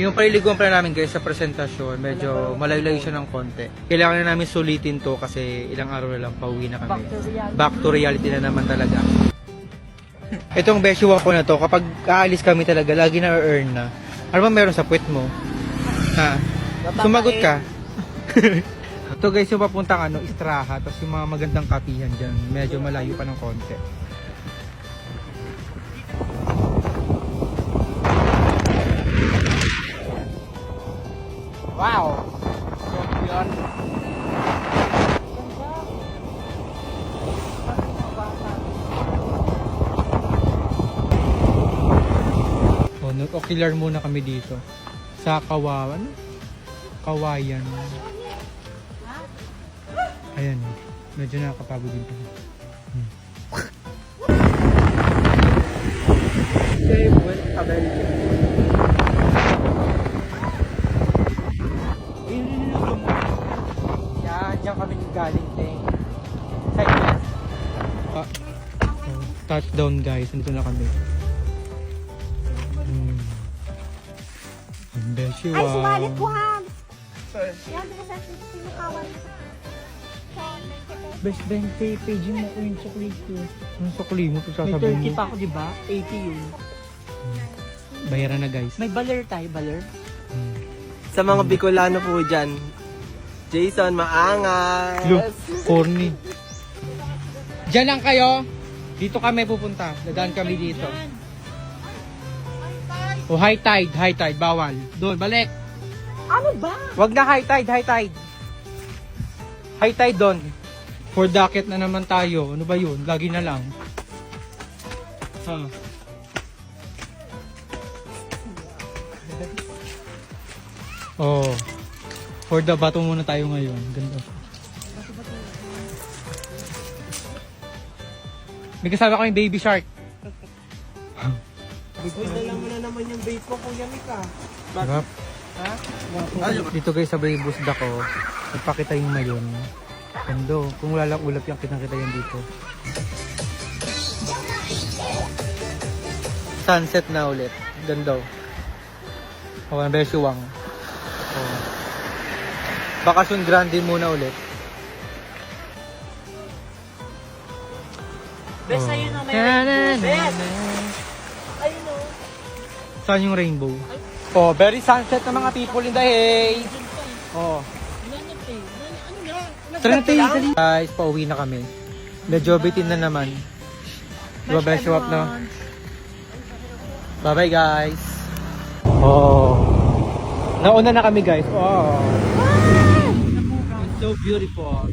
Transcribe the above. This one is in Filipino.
Yung paliliguan pala namin guys sa presentasyon, medyo malayo-layo siya ng konti. Kailangan na namin sulitin to kasi ilang araw na lang pauwi na kami. Back to reality na naman talaga. Itong beshiwa ko na to, kapag aalis kami talaga, lagi na earn na. Ano ba meron sa puwet mo? Ha? Sumagot ka. Ito guys yung papuntang Istraha, tapos yung mga magandang kapihan dyan, medyo malayo pa ng konti. Wow! Champion! Oh, nag-ocular muna kami dito. Sa Kawayan. Ayan. Medyo nakakapagod din po. Okay, well, diyan kami galing din. Cyclist. Touchdown guys, nandito na kami. Beshi, wow. Ay, sumalit ko ha! Yan, kasi sinukawan. Best 20 page mo ko yung sukli ko. Yung sukli mo, May sasabihin 30 mo. pa ako, di ba? 80 yun. Bayaran na guys. May baler tayo, baler. Sa mga Bicolano po dyan, Jason, maangas! Look, corny. Diyan lang kayo. Dito kami pupunta. Dadaan kami dito. O high tide, bawal. Doon, balik. Ano ba? Wag na high tide. High tide doon. For docket na naman tayo. Ano ba yun? Lagi na lang. Oh. For the bato muna tayo ngayon. Ganda. May kasama kami baby shark. Dala mo na naman yung bait mo, Kuya Mika. Sarap. Ha? Dito guys sa Brave Busda ko, nagpakita yung mayon. Gando. Kung wala lang ulap yung kitang-kita yan dito. Sunset na ulit. Ganda. Oh, ang Beshiwang. Oh. Bakasyon grande muna ulit. Best sa'yo na may rainbow. Best! Ayun o. Saan yung rainbow? Oh, very sunset na mga people in the hay. Oh. Trinity, guys, pauwi na kami. Medyo bitin na naman. Diba, Besho up na? Bye-bye, guys. Oh. Nauna na kami, guys. Oh. It's so beautiful.